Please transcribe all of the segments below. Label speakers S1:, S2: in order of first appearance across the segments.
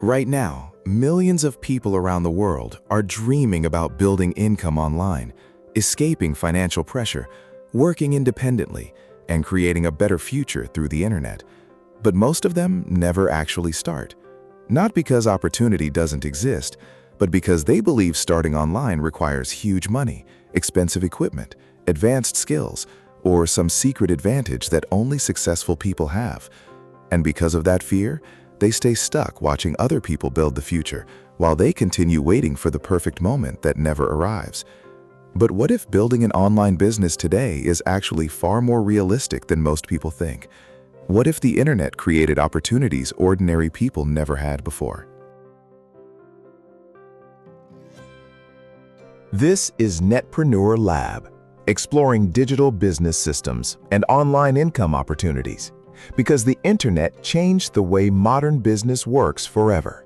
S1: Right now, millions of people around the world are dreaming about building income online, escaping financial pressure, working independently, and creating a better future through the internet. But most of them never actually start. Not because opportunity doesn't exist, but because they believe starting online requires huge money, expensive equipment, advanced skills, or some secret advantage that only successful people have. And because of that fear, they stay stuck watching other people build the future while they continue waiting for the perfect moment that never arrives. But what if building an online business today is actually far more realistic than most people think? What if the internet created opportunities ordinary people never had before?
S2: This is Netpreneur Lab, exploring digital business systems and online income opportunities, because the internet changed the way modern business works forever.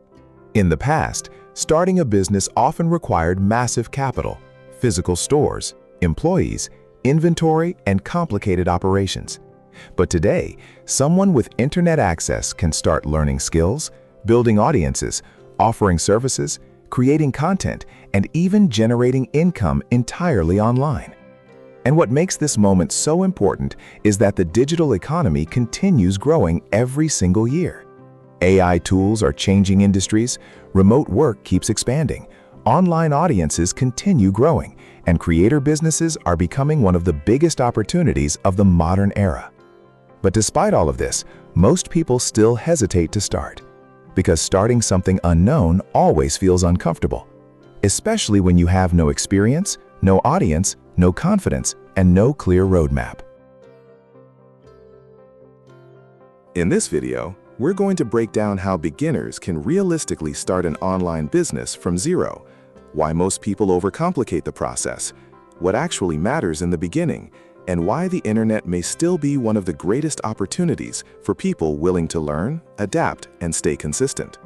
S2: In the past, starting a business often required massive capital, physical stores, employees, inventory, and complicated operations. But today, someone with internet access can start learning skills, building audiences, offering services, creating content, and even generating income entirely online. And what makes this moment so important is that the digital economy continues growing every single year. AI tools are changing industries, remote work keeps expanding, online audiences continue growing, and creator businesses are becoming one of the biggest opportunities of the modern era. But despite all of this, most people still hesitate to start, because starting something unknown always feels uncomfortable, especially when you have no experience, no audience, no confidence, and no clear roadmap.
S1: In this video, we're going to break down how beginners can realistically start an online business from zero, why most people overcomplicate the process, what actually matters in the beginning, and why the internet may still be one of the greatest opportunities for people willing to learn, adapt, and stay consistent.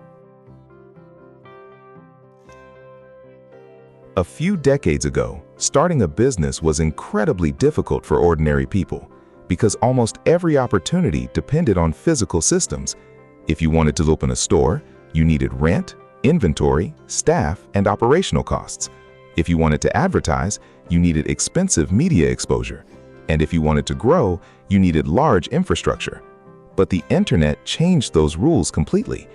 S2: A few decades ago, starting a business was incredibly difficult for ordinary people because almost every opportunity depended on physical systems. If you wanted to open a store, you needed rent, inventory, staff, and operational costs. If you wanted to advertise, you needed expensive media exposure. And if you wanted to grow, you needed large infrastructure. But the internet changed those rules completely,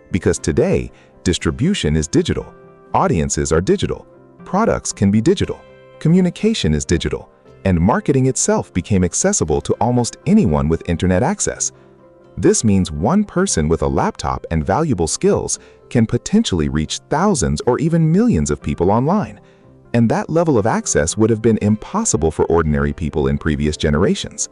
S2: because today, distribution is digital, audiences are digital, products can be digital, communication is digital, and marketing itself became accessible to almost anyone with internet access. This means one person with a laptop and valuable skills can potentially reach thousands or even millions of people online. And that level of access would have been impossible for ordinary people in previous generations.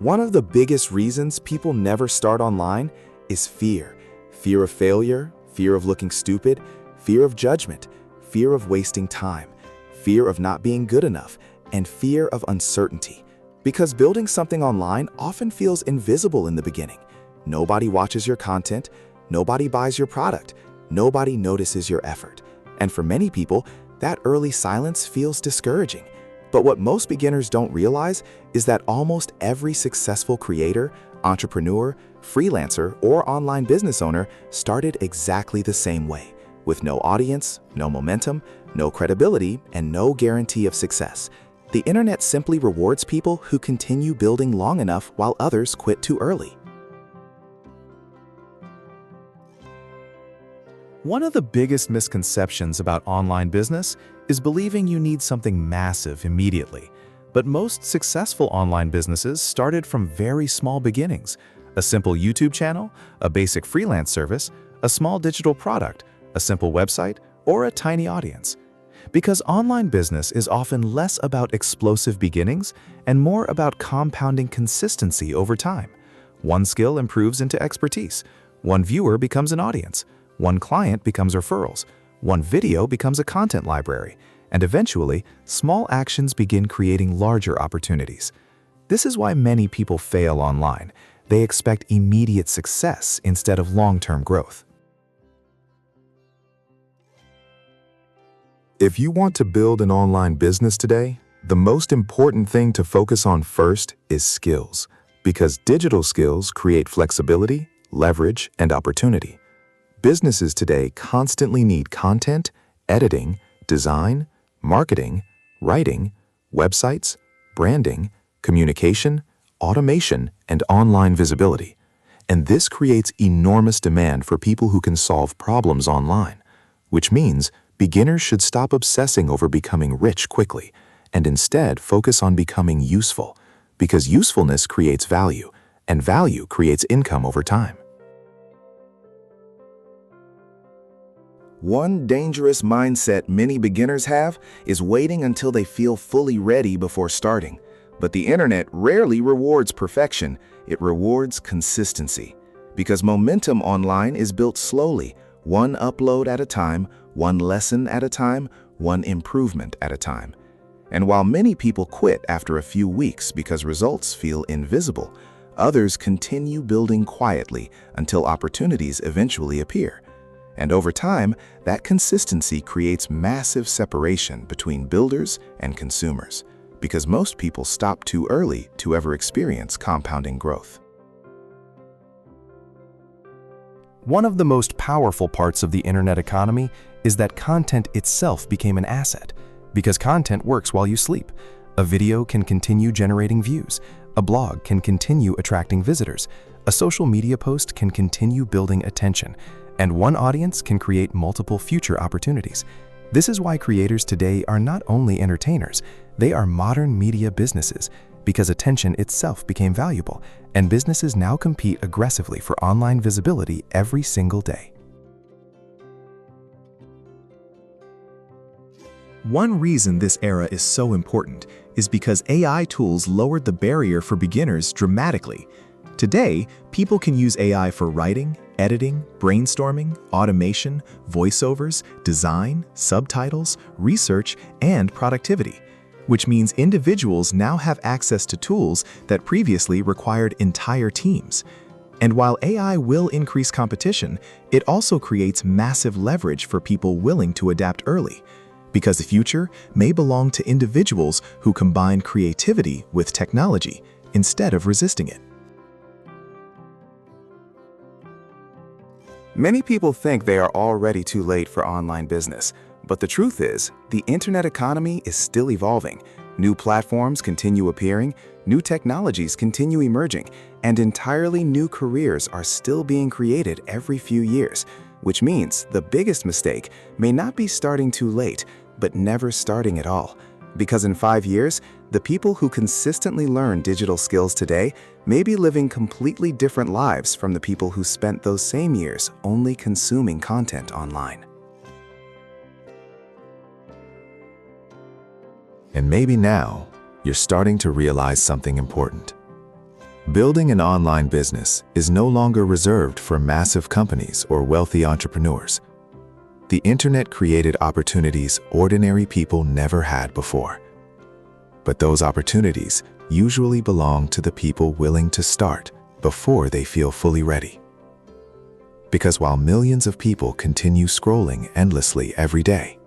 S1: One of the biggest reasons people never start online is fear. Fear of failure, fear of looking stupid, fear of judgment, fear of wasting time, fear of not being good enough, and fear of uncertainty. Because building something online often feels invisible in the beginning. Nobody watches your content, nobody buys your product, nobody notices your effort. And for many people, that early silence feels discouraging. But what most beginners don't realize is that almost every successful creator, entrepreneur, freelancer, or online business owner started exactly the same way, with no audience, no momentum, no credibility, and no guarantee of success. The internet simply rewards people who continue building long enough while others quit too early. One of the biggest misconceptions about online business is believing you need something massive immediately. But most successful online businesses started from very small beginnings: a simple YouTube channel, a basic freelance service, a small digital product, a simple website, or a tiny audience. Because online business is often less about explosive beginnings and more about compounding consistency over time. One skill improves into expertise, one viewer becomes an audience, one client becomes referrals, one video becomes a content library, and eventually, small actions begin creating larger opportunities. This is why many people fail online. They expect immediate success instead of long-term growth.
S2: If you want to build an online business today, the most important thing to focus on first is skills.
S1: Because digital skills create flexibility, leverage, and opportunity. Businesses today constantly need content, editing, design, marketing, writing, websites, branding, communication, automation, and online visibility. And this creates enormous demand for people who can solve problems online, which means beginners should stop obsessing over becoming rich quickly and instead focus on becoming useful, because usefulness creates value, and value creates income over time. One dangerous mindset many beginners have is waiting until they feel fully ready before starting. But the internet rarely rewards perfection, it rewards consistency. Because momentum online is built slowly, one upload at a time, one lesson at a time, one improvement at a time. And while many people quit after a few weeks because results feel invisible, others continue building quietly until opportunities eventually appear. And over time, that consistency creates massive separation between builders and consumers, because most people stop too early to ever experience compounding growth.
S3: One of the most powerful parts of the internet economy is that content itself became an asset, because content works while you sleep. A video can continue generating views, a blog can continue attracting visitors, a social media post can continue building attention, and one audience can create multiple future opportunities. This is why creators today are not only entertainers, they are modern media businesses, because attention itself became valuable, and businesses now compete aggressively for online visibility every single day.
S4: One reason this era is so important is because AI tools lowered the barrier for beginners dramatically. Today, people can use AI for writing, editing, brainstorming, automation, voiceovers, design, subtitles, research, and productivity, which means individuals now have access to tools that previously required entire teams. And while AI will increase competition, it also creates massive leverage for people willing to adapt early, because the future may belong to individuals who combine creativity with technology instead of resisting it.
S1: Many people think they are already too late for online business, but the truth is, the internet economy is still evolving. New platforms continue appearing, new technologies continue emerging, and entirely new careers are still being created every few years, which means the biggest mistake may not be starting too late, but never starting at all. Because in 5 years, the people who consistently learn digital skills today may be living completely different lives from the people who spent those same years only consuming content online.
S2: And maybe now, you're starting to realize something important. Building an online business is no longer reserved for massive companies or wealthy entrepreneurs. The internet created opportunities ordinary people never had before. But those opportunities usually belong to the people willing to start before they feel fully ready. Because while millions of people continue scrolling endlessly every day,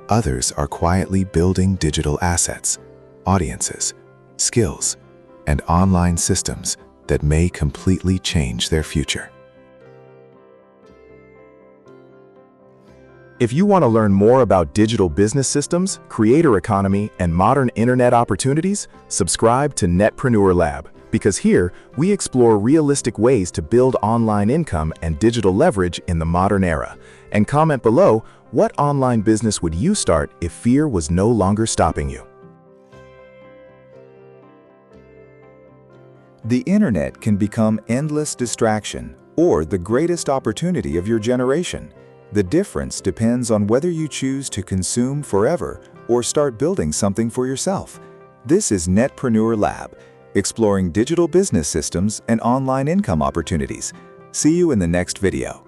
S2: others are quietly building digital assets, audiences, skills, and online systems that may completely change their future.
S3: If you want to learn more about digital business systems, creator economy, and modern internet opportunities, subscribe to Netpreneur Lab, because here we explore realistic ways to build online income and digital leverage in the modern era. And comment below, what online business would you start if fear was no longer stopping you?
S5: The internet can become endless distraction or the greatest opportunity of your generation. The difference depends on whether you choose to consume forever or start building something for yourself. This is Netpreneur Lab, exploring digital business systems and online income opportunities. See you in the next video.